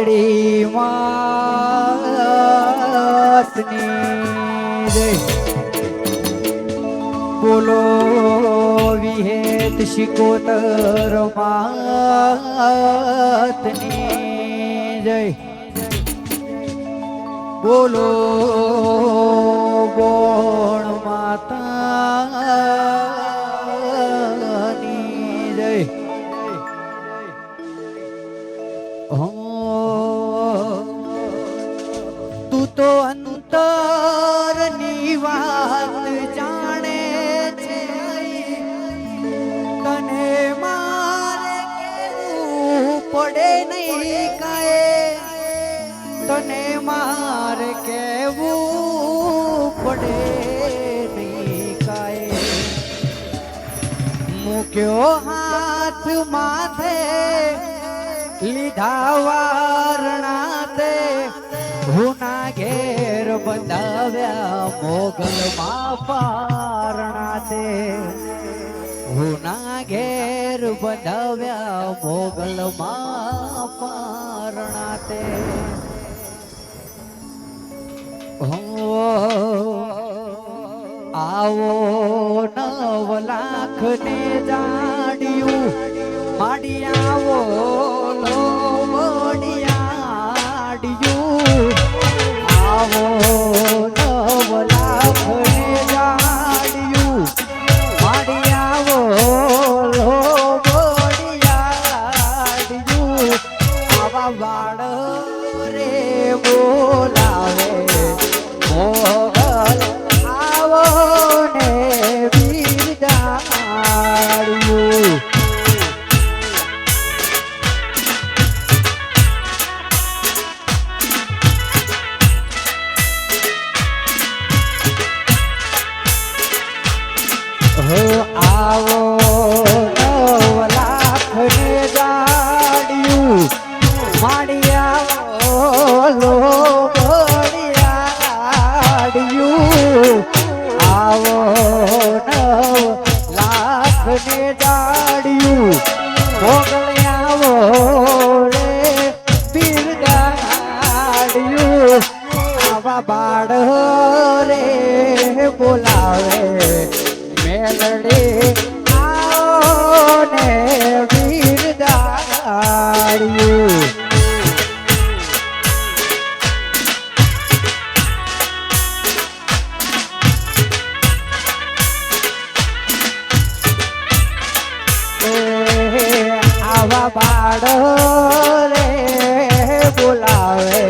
મેલડી માતની જય બોલો વિહેત શિકોતર માતની જય બોલો ગોણ માતાની જય તું તો અંતરની વાત જાણે છે તને મારે કેવું પડે નહીં કાંઈ તને મારે કેવું પડે નહીં કાંઈ મૂક્યો હાથ માથે લીધા વારણા તે હુના ઘેર બંધાવ્યા મોગલમાં પારણા તે હુના ઘેર બંધાવ્યા મોગલમાં પારણા તે આવો 9 લાખ ને જાડ્યું માડી આવો આવો 9 લાખ ને જાડ્યું માડી આવો લોબડિયાડ્યું આવા વાડ રે બોલાવે મોગલ આવો ને બિરદાડ્યું આવો 9 લાખ ને જાડ્યું માડી આવો લોબડિયાડ્યું આવો 9 લાખ ને જાડ્યું મોગલ આવો રે બિરદાડ્યું આવા બાળ રે બોલાવે મેલડી આવો ને બિરદાડ્યું આવા બાળ રે બોલાવે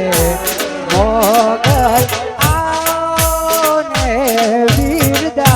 મોગલ આવો ને બિરદાડ્યું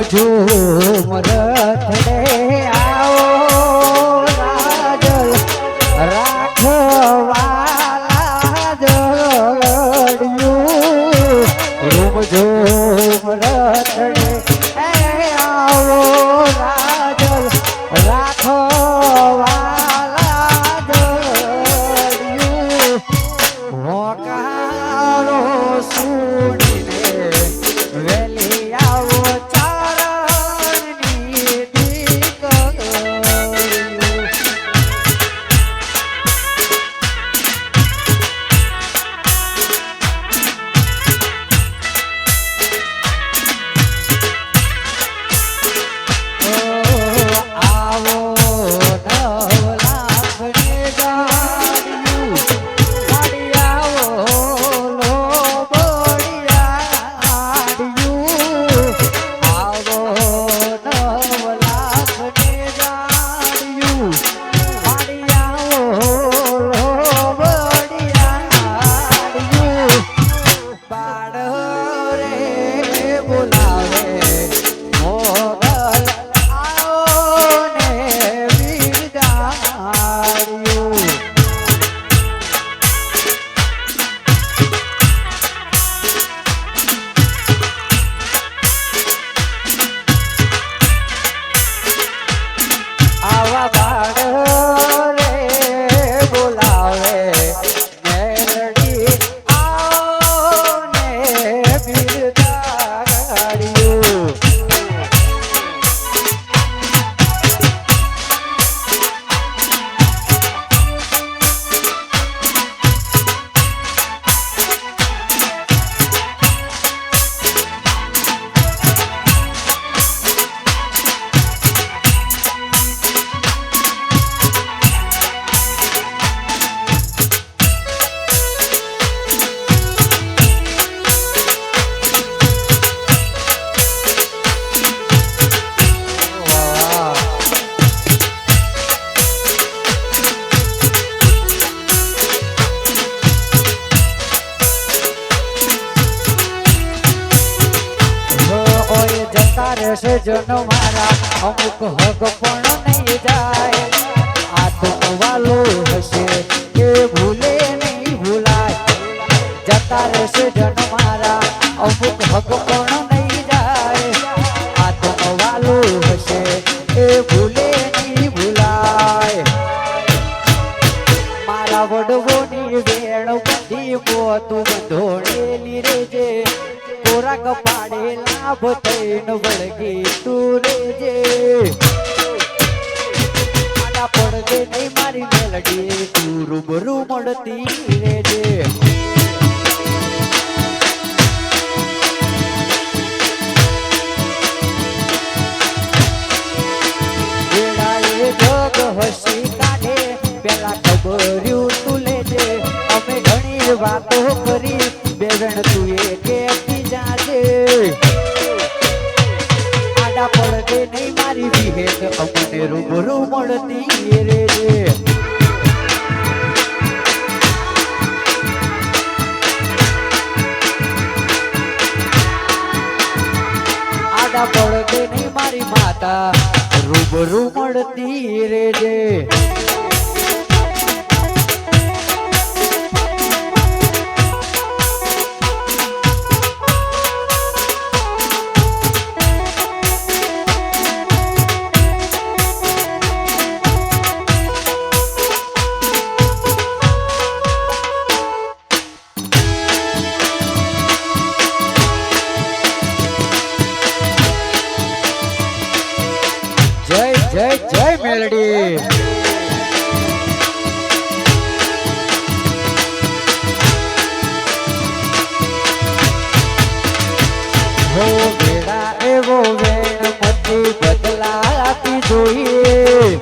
ઝૂમ રથડે આવો રાજલ રાખવાલા જગડ્યું રૂમ ઝૂમ રથડે આવો રાજલ રાખવાલા જગડ્યું હોકારો સુણીને વેલી આવો ચારણની બોલાવે મોગલ આવો ને બિરદાવ્યું. આવા બાળ રે બોલાવે મેલડી આવો ને બિરદાવ્યું. રહેશે જનો મારા અમુક હક પણ નહીં જાય. આ તો વાલો હશે કે ભૂલે નહીં ભૂલાય. જતા રહેશે જનો મારા અમુક હક પણ નહીં જાય. આ તો વાલો હશે કે ભૂલે નહીં ભૂલાય. મારા વડવોની વેણ બધી મોતું ધોળેલી રેજે. કોરા કપાડે લાભ થઈને વળગી તું રેજે. આડા પડદે નહીં મારી મેલડી તું રૂબરૂ મળતી રેજે. વેળાએ જગ હસી કાઢે પેલા ખબર્યું તું લેજે. અમે ઘણી વાતો કરી બેવણ તું એ કેતી જાજે. આડા પડદે નહીં મારી વિહેત અમને રૂબરૂ મળતી રેજે. આડા પડદે નહીં મારી માતા રૂબરૂ મળતી રેજે. જય જય જય મેલડી. હો વેળા એવો વેણ મતી બદલાતી જોઈએ.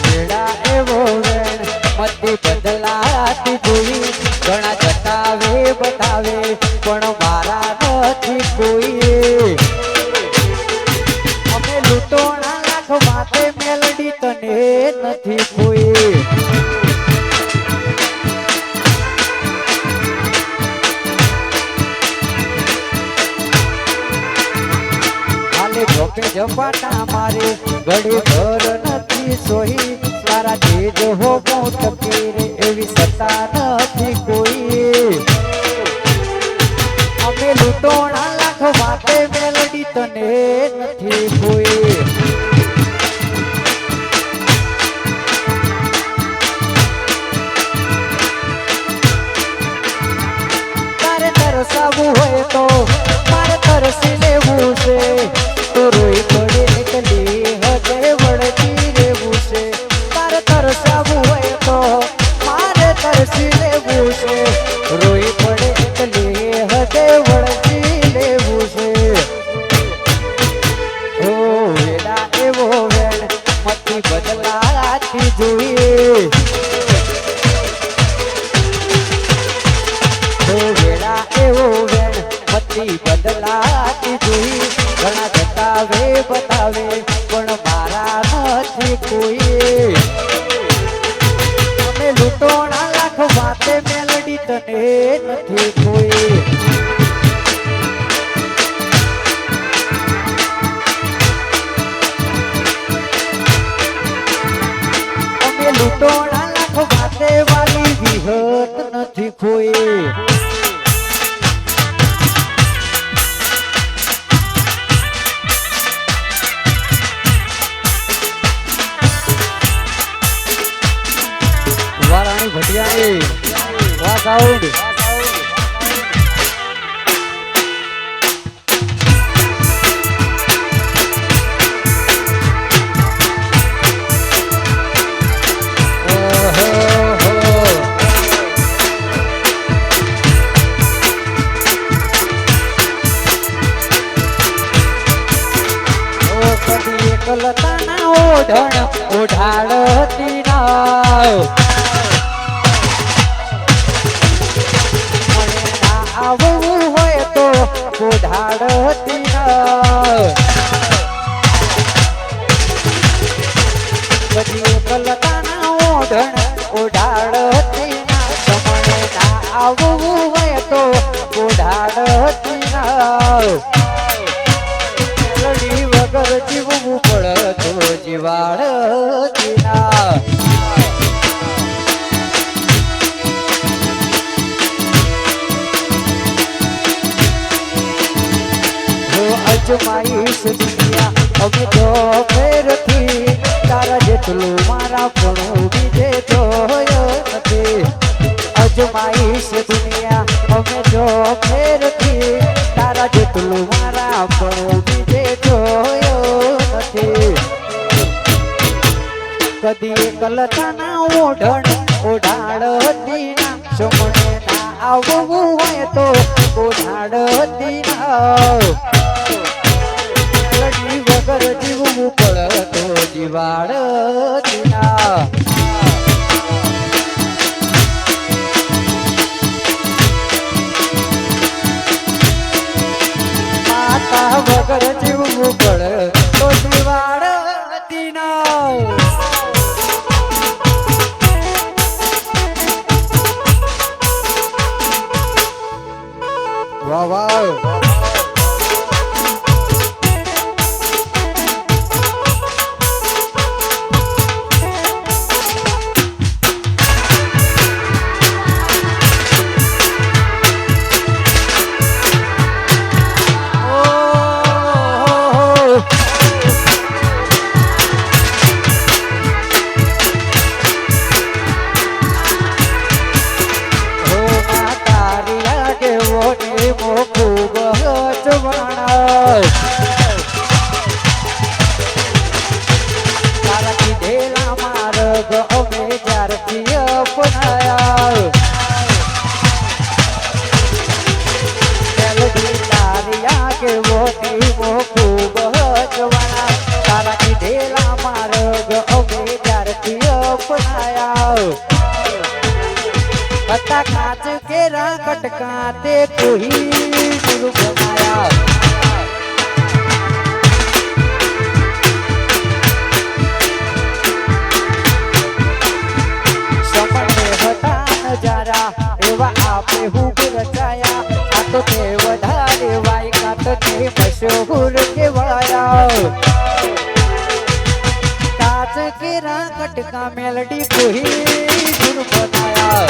વેળા એવો વેણ મતી બદલાતી જોઈ. ઘણા જતાવે બતાવે પણ મારા નથી કોઈ. અમે લૂંટોણા લાખ માથે મેલડી તને નથી કોઈ. હાલે ઝોપે ઝપાટા મારે ઘડી ઘર નથી સોહી. તારા તેજ હો મોટકી રે એવી સત્તા નથી કોઈ. અમે લૂંટોણા લાખ વાતે મેલડી તને નથી કોઈ. તારે તરસાવું હોય તો મારે તરસી લેવું છે. તો રોઈ પડે એકલી હદે વળગી રહેવું છે. તારે તરસાવું હોય તો મારે તરસી લેવું છે. રોઈ પડે એકલી હદે વળગી લેવું છે. ઓ વેડા એવો વેણ મતી બદલાતી જોઈએ. ઓ વેડા એવો વેણ મતી બદલાતી જોઈ. ઘણા જતાવે બતાવે પણ મારા નથી કોઈ. અમે લૂંટોણા લાખ વાતે મેલડી તને નથી કોઈ. અમે લૂંટોણા લાખ વાતે વાલી વિહત નથી કોઈ. વારાણી ભટિયાણી વાહ સાઉન્ડ. એકલતાના ઓઢણ ઓઢાડતી નાવ. મને ના આવવું હોય તો ઓઢાડતી નાવ. બધી એકલતાના ઓઢણ ઓઢાડતી નાવ. મને ના આવવું હોય તો ઓઢાડતી નાવ. વગર જીવવું પડે તો જીવાડતી ના. અજમાઈશ દુનિયા અમે તો ફેરથી. તારા જેટલું મારા પણ બીજે જોયો નથી. અજમાઈશ દુનિયા અમે તો ફેરથી. તારા જેટલું મારા પણ બીજે જોયો નથી. કદી એકલતાના ઓઢણ ઓઢાડતી ના. જો મને ના આવવું હોય તો ઓઢાડતી ના. વગર જીવવું પડે તો જીવાડતી ના. માતા વગર જીવવું પડે તો જીવાડતી ના. વાહ વાહ. તારા કીધેલા માર્ગ અમે જ્યારથી અપનાયા. મેલડી તારી આગેવો એવો ખૂબ જવાના. તારા કીધેલા માર્ગ અમે જ્યારથી અપનાયા. હતા કાચ કેરા કટકા તે કોઈ બનાયા. એવા આપે હું રચાયા. આ તો તે વધારે વાયકા તો તે મશહૂર કેવાયા. કાચ કેરા કટકા મેલડી કોઈ ગુણ બનાયા.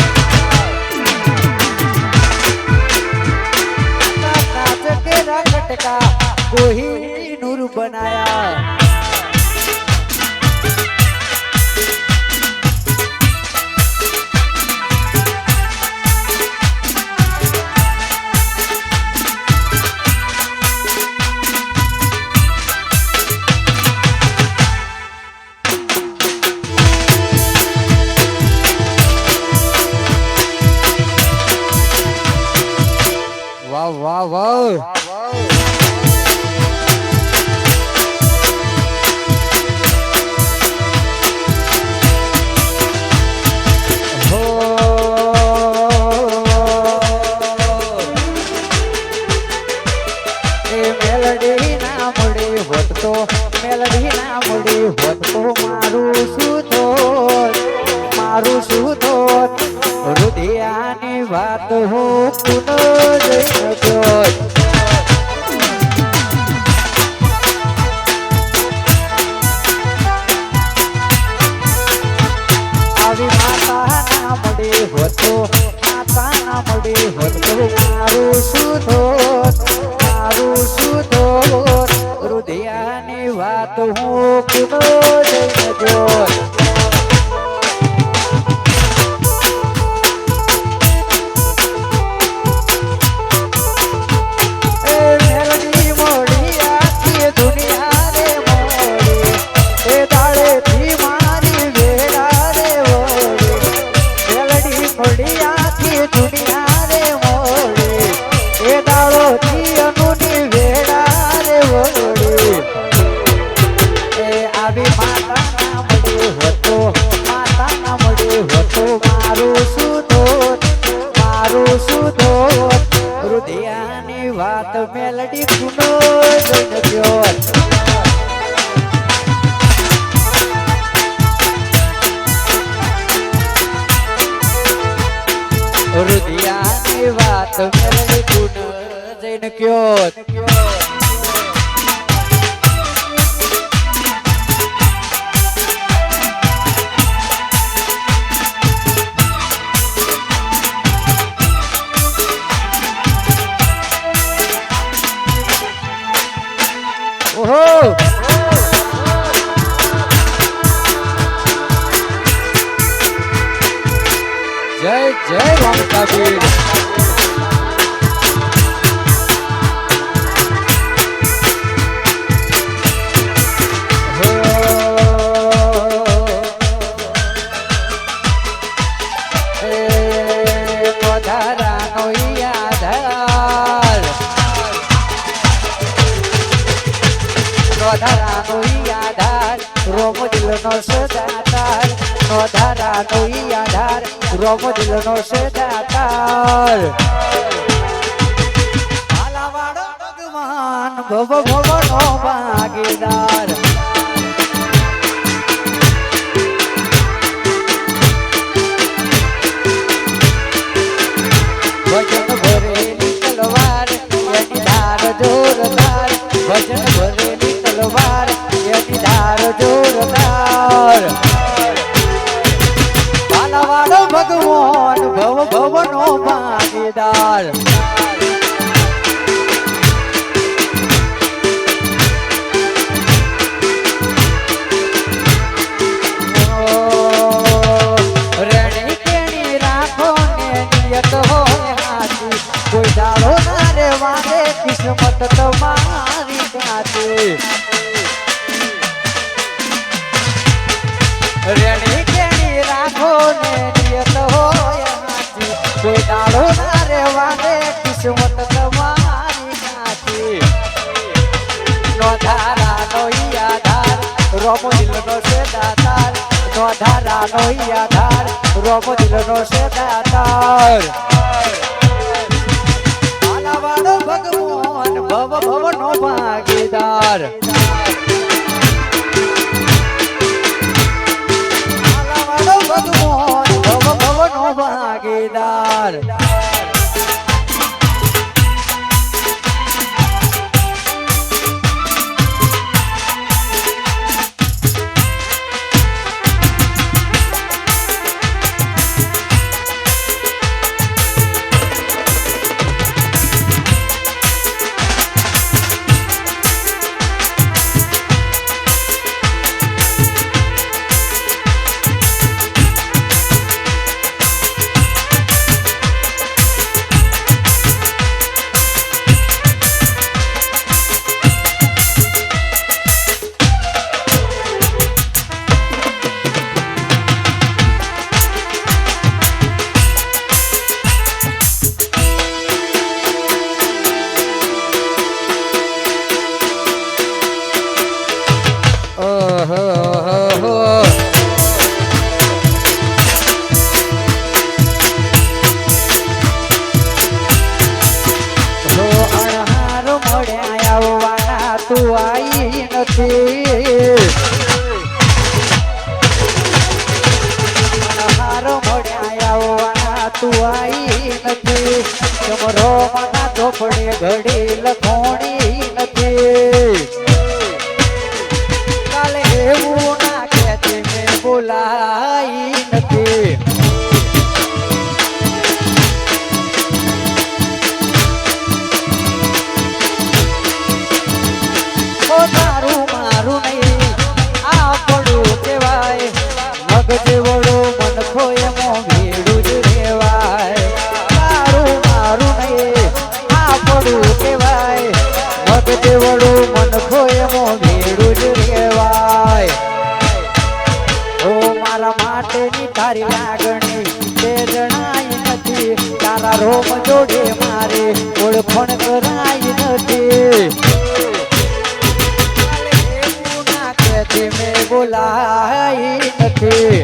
કાચ કેરા કટકા કોઈ નૂર બનાયા. વાહ વાહ. મેલડી ના મળી હોત તો મેલડી ના મળી હોત તો મારું શું થોત મારું શું થોત હૃદયાની વાત હું કુનો જઈને ગયો આવી માતા ના મળી હોતો માતા ના મળી હોતો મારું શું થોત હૃદયની વાત હું કુનો જઈને ગયો હૃદયની વાત મેલડી કુનો જઈને ગયો હૃદયની વાત મેલડી કુનો જઈને ગયો ઓહો જય જય વામકાબીર રોમો દિલનો સદાતાર નો ધારાનો ઈ આધાર રોમો દિલનો સદાતાર આલાવાડો ભગવાન ભવ ભવનો ભાગીદાર ભજન ભરેલી તલવાર એની ધાર જોરદાર ભજન ભરેલી તલવાર એની ધાર જોરદાર પાલાવાડો ભગવાન ભવ ભવનો ભાગીદાર રેણી કેણી રાખો ને નિયત હોય હાથી કોઈ દાડો ના રે વાગે કિસ્મત તમારી ગાતી રેણી કેણી રાખો ને નિયત હોય હાથી કોઈ દાડો ના રે વાગે કિસ્મત તમારી ગાતી નો ધારાનો ઈ આધાર રોમો દિલનો છે દાતાર નો ધારાનો ઈ આધાર રોમો દિલનો છે દાતાર આલાવાડો ભગવાન ભવ ભવનો ભાગીદાર આલાવાડો ભગવાન ભવ ભવનો ભાગીદાર આપણે ઘડી લખોણી નથી કાલે એવું ના કહેતી મેં બોલાઈ નથી ઓ તારું મારું નહીં આ પડું કહેવાય મગજ વડું મન ખોય મો ભેડું જ રેવાય તારું મારું નહીં આ પડું કહેવાય મગજ વડું મન ખોય મો ભેડું જ રેવાય ઓ મારા માટેની તારી લાગણી તે જણાય નથી તારા રોમ જોડે મારે ઓળખણ કરાય નથી મેં બોલાઈ નથી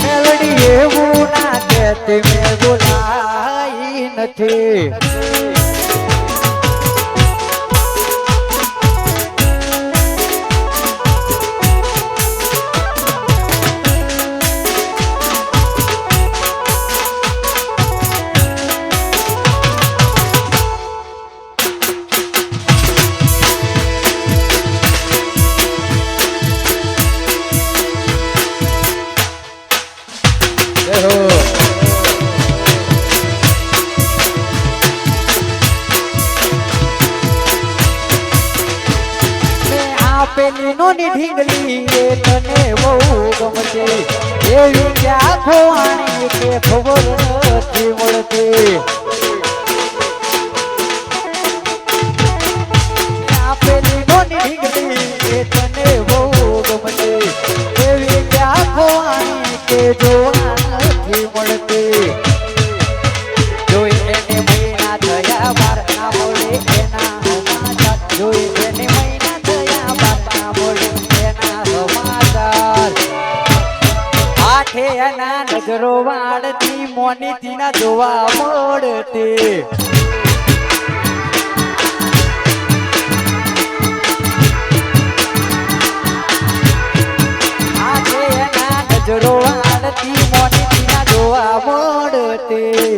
મેલડી એવું ના કહેતી મેં બોલાઈ નથી પેલી નોની ઢીંગલી એ તને બહુ ગમતી એવી ક્યાં ખોવાણી કે ખબર નથી મળતી પેલી નોની ઢીંગલી એ તને બહુ ગમતી એવી ક્યાં ખોવાણી કે જોવા નથી મળતી જોઈ એને મહિના થયા બાર ના મળે એના સમાચાર જોઈ એને એના નજરો વાળતી મોની તીના જોવા મળતી આજે એના નજરો વાળતી મોની તીના જોવા મળતી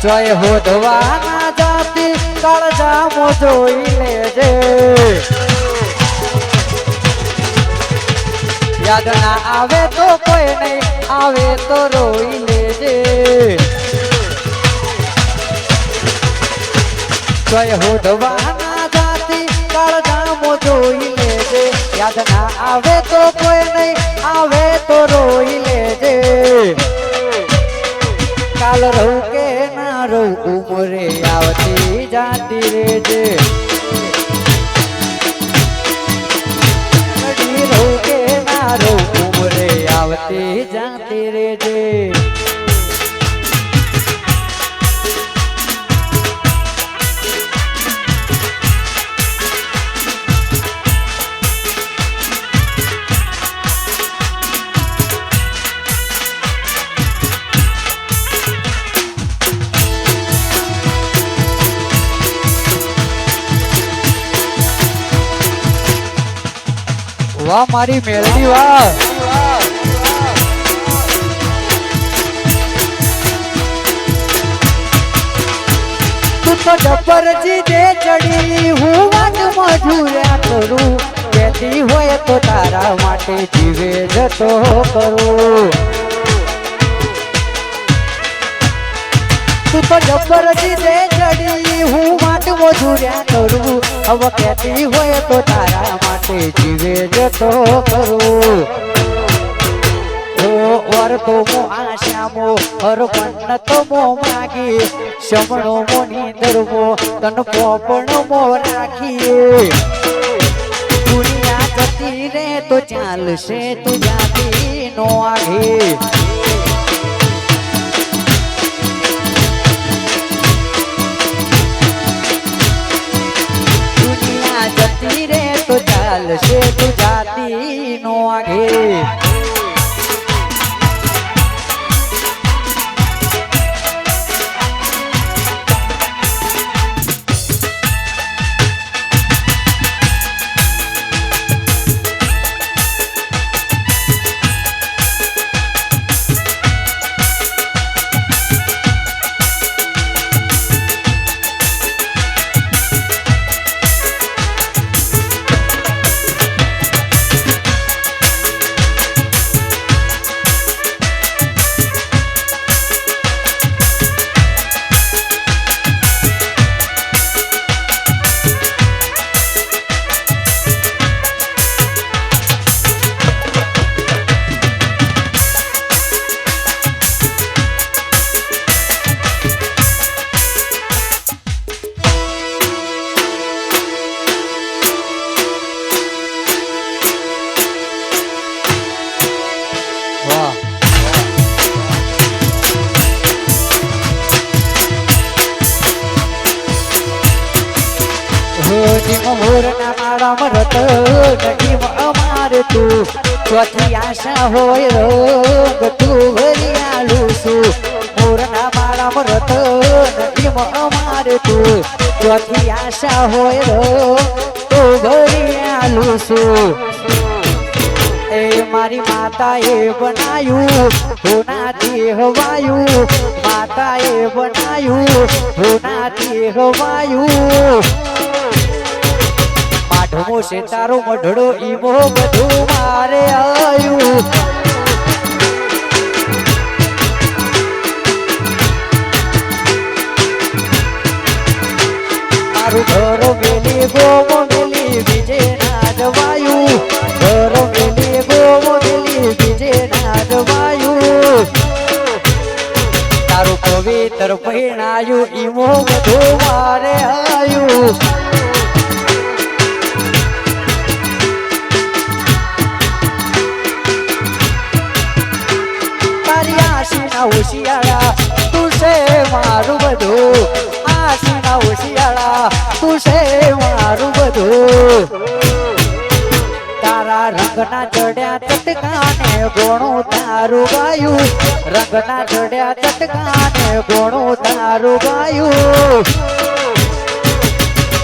જય હોદવાના જાતી કાળજામો જોઈ લેજે યાદ ના આવે તો કોઈ નહીં આવે તો રોઈ લેજે જય હોદવાના જાતી કાળજામો જોઈ લેજે યાદ ના આવે તો કોઈ નહીં આવે તો રોઈ લેજે કાલ રહું કે ના રહું ઉમરે આવતી જાતી રેજે રહું કે ના રહું ઉમરે આવતી જાતી રેજે વાહ મારી મેલડી વાહ તું તો જબરજી દે ચડી હું વાત મજૂર્યા કરું કહેતી હોય તો તારા માટે જીવે જતો કરું તું તો જબરજી દે ચડી હું વાત મજૂર્યા કરું હવે કહેતી હોય તો તારા માટે જીવે જતો કરું વાર તો મો આશામો હરપન તો મો માગી શમણો મો નીંદરમો તન પોપણ મો રાખીએ દુનિયા જતી રે તો ચાલશે તું જાતી નો આગે જતી રે તો ચાલશે તું જાતી નો આગે મોરના મારા મરત નડીમ અમારે તું ચોથી આશા હોય રંગ તું ભરિયાલું છું મોરના મારા મરત નડીમ અમારે તું ચોથી આશા હોય રંગ તું ભરિયાલું છું એ મારી માતાએ બનાયું હોનાથી હવાયું માતાએ બનાયું હોનાથી હવાયું માઢમો છે તારો મઢડો ઈમો બધું મારે આયું મારું ઘર મેલી ગોમ મેલી બીજે ના જવાયું ઘર મેલી ગોમ મેલી બીજે ના જવાયું તારું પવિત્ર પહેણાયું ઈમો બધું મારે આયું હોશિયાળા તું છે મારું બધું આશીના હોશિયાળા તું છે મારું બધું તારા રંગના ચડ્યા ચટકાને ગોણું તારું ગાયું રંગના ચડ્યા ચટકાને ગોણું તારું ગાયું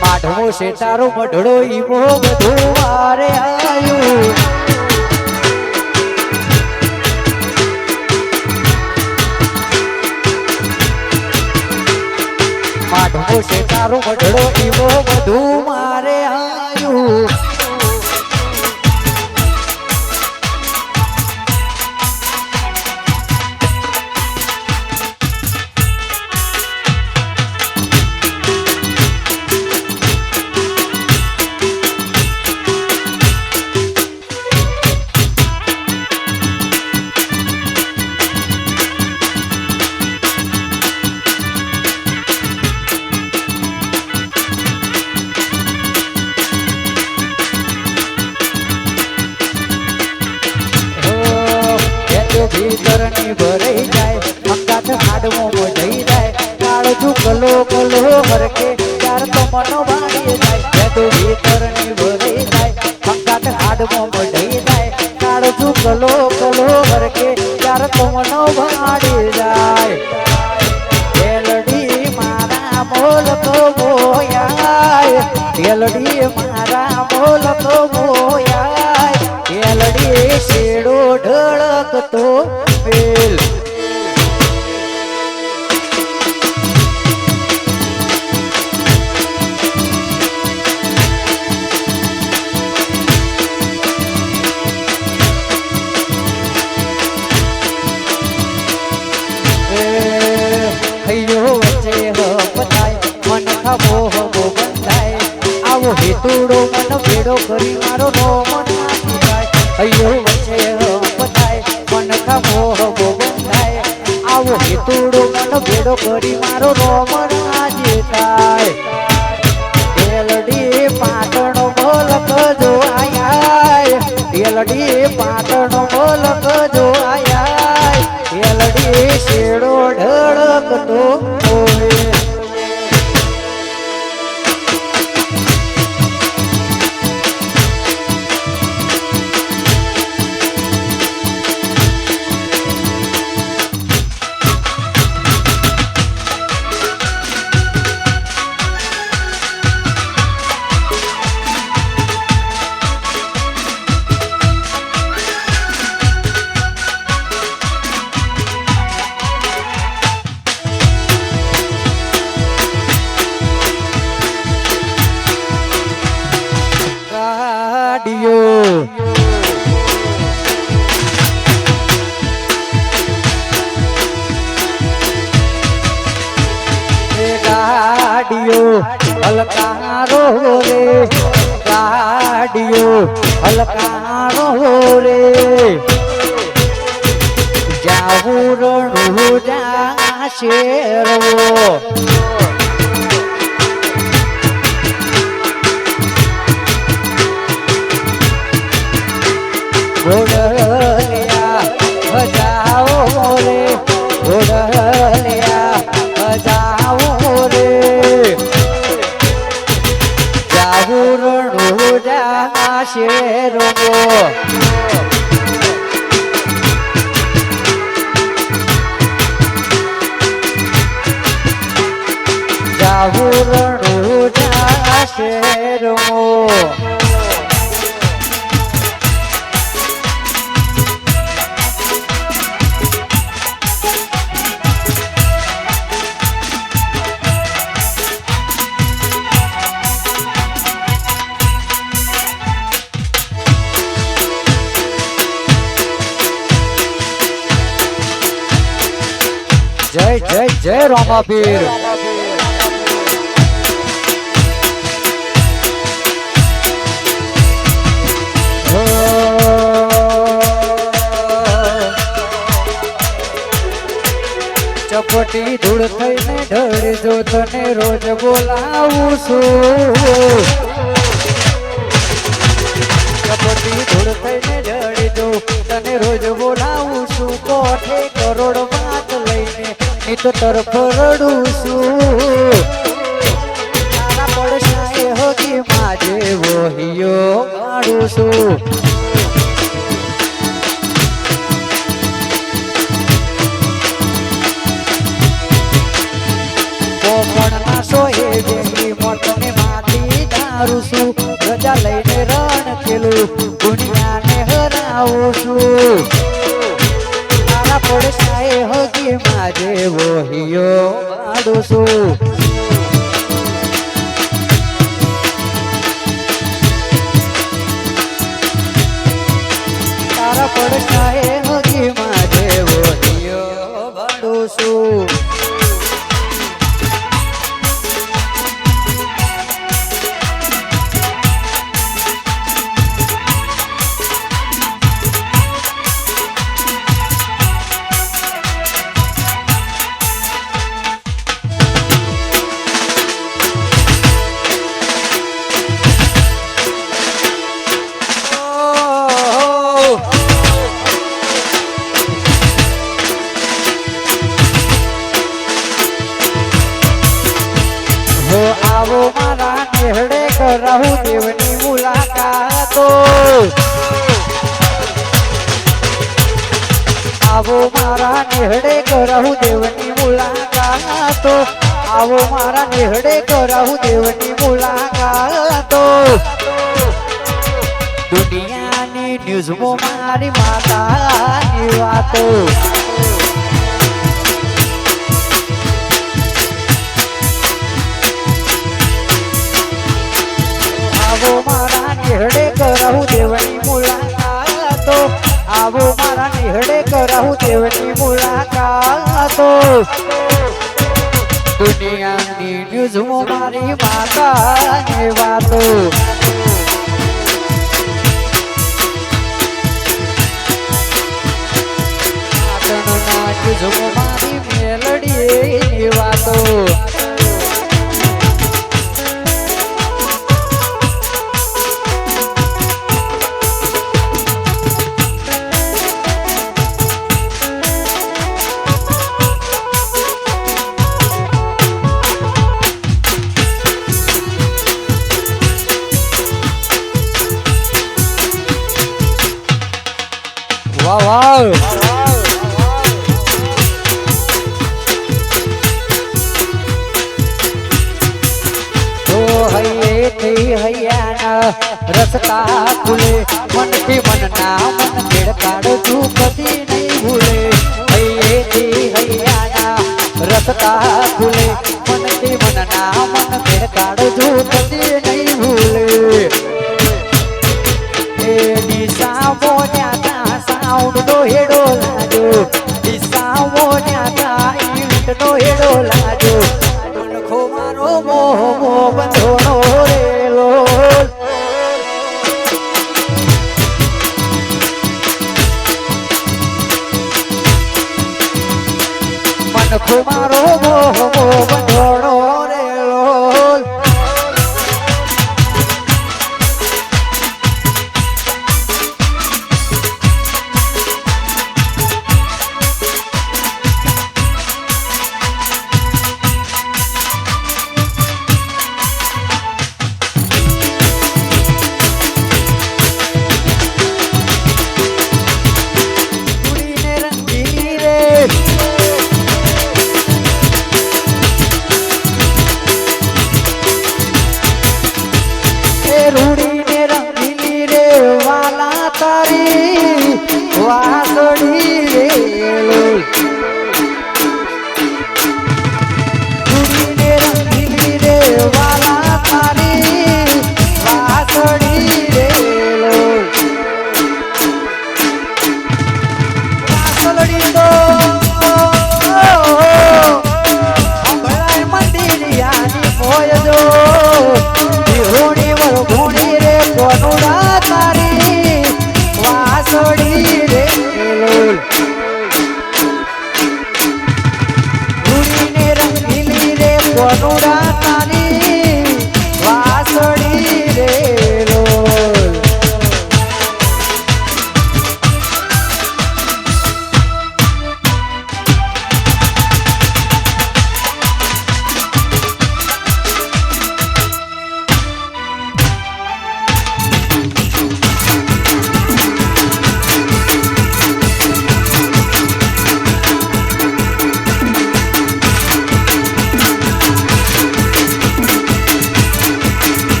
માઢમો છે તારો મઢડો ઈમો બધું મારે આયું માઢમો છે તારો મઢડો ઈવો બધું મારે આયું ભીતરની ભરાઈ જાય અંગાત હાડમો મોઢઈ જાય કાળજુ કલો કલો હરકે ત્યાર તો મનો ભાંગી જાય તો ભીતરની ભરાઈ જાય અંગાત હાડમો મોઢઈ જાય કાળજુ કલો કલો હરકે ત્યાર તો મનો ભાંગી જાય તેલડી મારા મોલ તો મોયાય તેલડી મારા મોલ તો મોયાય તેલડી શેડો ઢળકતો મેલ હૈયો વચ્ચે હપતાય મન ખબો હબો બંધાય આવો હેતુડો મન ભેડો કરી મારો નો મન નાખી જાય હૈયો વચ્ચે હપતાય મન ખબો તુડો મન ભેડો કરી મારો રોમણ આજે થાય એલડી પાટણો બોલક જો આયા એલડી પાટણો બોલક જો આયા એલડી શેડો ઢળકતો હોય હલકારો રે ગાડીઓ હલકારો રે જાવું રણું જાશે રવો ઘોડલિયા ભજાવો રે ઘોડલિયા ભજાવો રે જાવું જાશે રવો જાવું જાશે રવો જય જય જય રામાપીર ચપટી ધૂળ થઈને ઢળજો તને રોજ બોલાવું છું ચપટી ધૂળ થઈને ઢળજો તને રોજ બોલાવું છું કોઠે કરોડ વાત લઈને નિત તરફ રડું છું તારા પડશાએ હોગી માજે વહિયો ગાડું છું પોપણના સોએ જેની મોટને માથી દારૂ છું રજા લઈને રણ ખેલું દુનિયાને હરાવું છું તારા પડશાએ હોગી માજે વહિયો ગાડું છું તારા પડશાએ હોગી માજે વહિયો ગાડું છું આવો મારા નેહડે કરાવું દેવની મુલાકાતો આવો મારા નેહડે કરાવું દેવની મુલાકાતો આવો મારા નેહડે કરાવું દેવની મુલાકાતો દુનિયાની ન્યૂઝમાં મારી માતાની વાતો આવો મારા નેહડે કરાવું દેવની મુલાકાતો આવો મારા નેહડે કરાવું દેવની મુલાકાતો દુનિયાની ન્યૂઝમાં મારી માતાની વાતો પાટણના ન્યૂઝમાં મારી મેલડીની વાતો વાહ વાહ રસ્તા ખુલે મનથી મનના મન ભેડકાડ તું કદી નહીં ભૂલે હૈયેથી હૈયાના રસ્તા ખુલે મનથી મનના મન ભેડકાડ તું કદી નહીં ભૂલે એ દિશા મોન્યા સાઉન્ડ નો હેડો લાજો દિશા મોન્યા ઈંટ નો હેડો લાજો મનખો મારો મોહ મોહ બંધોનો રેલો મનખો મારો મોહ મોહ બંધોનો રેલો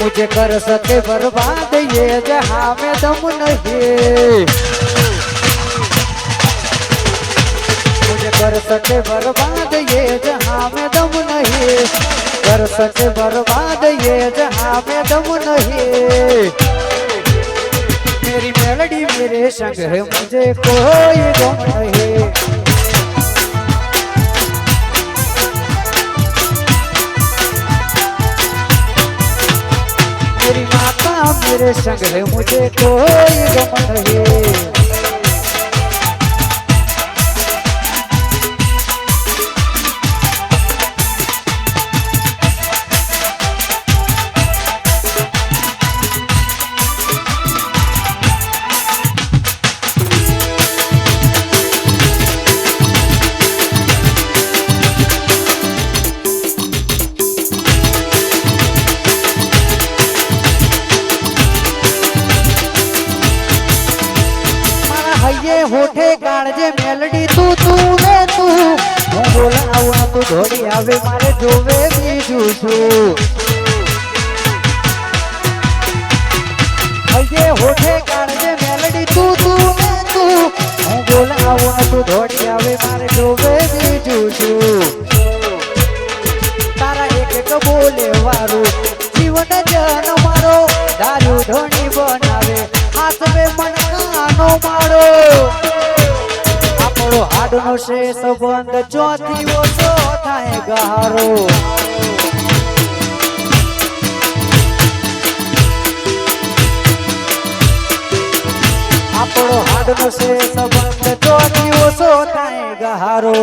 मुझे कर सके बर्बाद ये जहां में दम नहीं मुझे कर सके बर्बाद ये जहां में दम नहीं कर सके बर्बाद ये जहां में दम नहीं मेरी मेलोडी मेरे संग है मुझे कोई गम नहीं मेरी माता मेरे संग है मुझे कोई गम नहीं होठे काळजे मेलडी तू तू रे तू હું બોલાવું તું ધોડી આવે મારે જોવે બીજું છું હૈયે હોઠે કાળજે મેલડી તું તું રે તું હું બોલાવું તું ધોડી આવે મારે જોવે બીજું છું તારા એક એક બોલે વારું જીવન જન મારો દારૂ ધણી બનાવે હાથ મે મણકાનો મારો આપણો હાડનો છે સંબંધ ચોથી ઓછો થાય ગારો આપણો હાડનો છે સંબંધ ચોથી ઓછો થાય ગહારો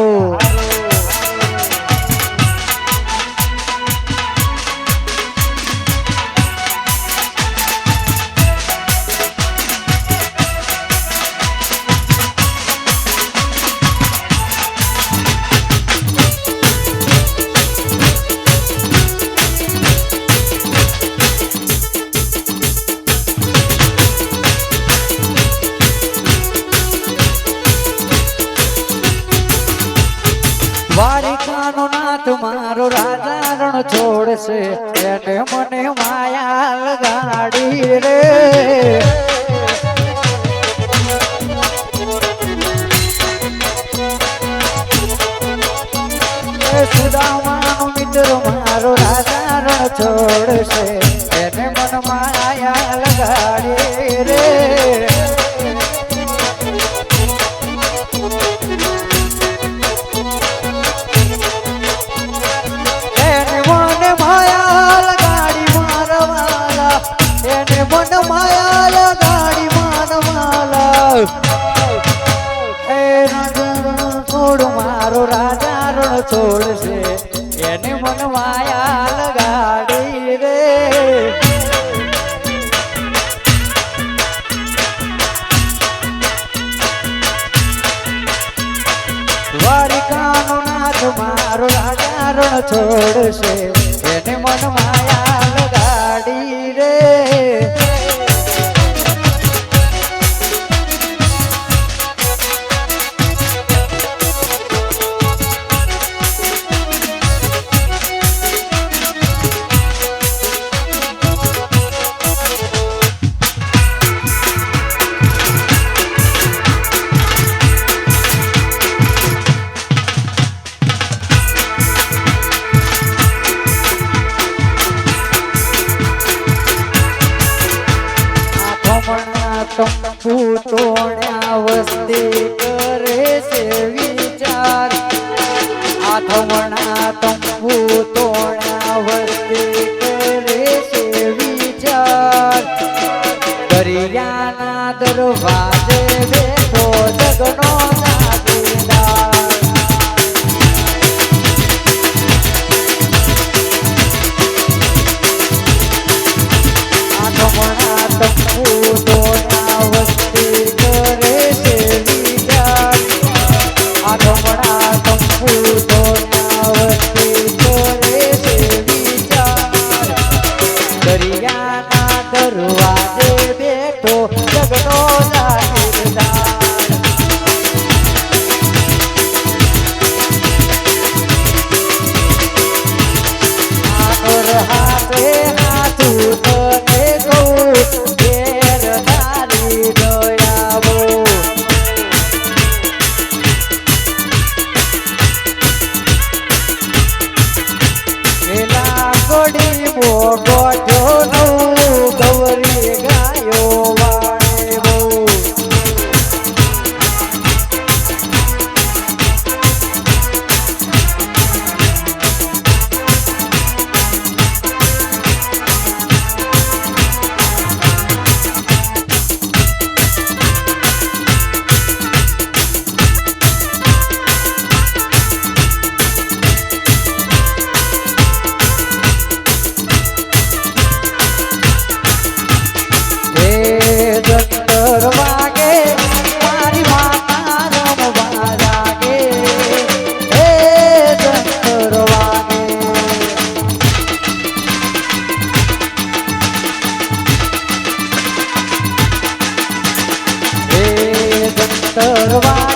દ્વારિકાનો નાથ મારો રાજા રણ છોડશે એને મને માયા લગાડી રે સુદામાનો મિત્ર મારો રાજા રણ છોડશે એને મન માયા લગાડી રે મન માયા લગાડી માનવાલા એ રણ છોડ મારો રાજા રણ છોડશે એને મન માયા લગાડી રે દ્વારિકાનો નાથ મારો રાજા રણ છોડશે એને મન માયા લગાડી રે તંબુ તોડ્યા વસ્તી કરે છે વિચાર આથમણા તંબુ તોડ્યા વસ્તી કરે છે વિચાર દરિયાના દરવાજે બેઠો જગનો જાગીરદાર આથમણા તંબુ તોડ્યા વસ્તી કરે છે વિચાર આથમણા તંબુ તોડ્યા વસ્તી કરે છે વિચાર દરિયાના દરવાજે બેઠો જગનો જાગીરદાર આનોર હાથે હાથું તને કહું ઘેર તારી દયાવો એલા ગોડી મોગો જોનું ગૌરી ગાયો વાળે બહુ દંતર વાગે મારી માતા રમવા લાગે હે દંતર વાગે હે દંતર વાગે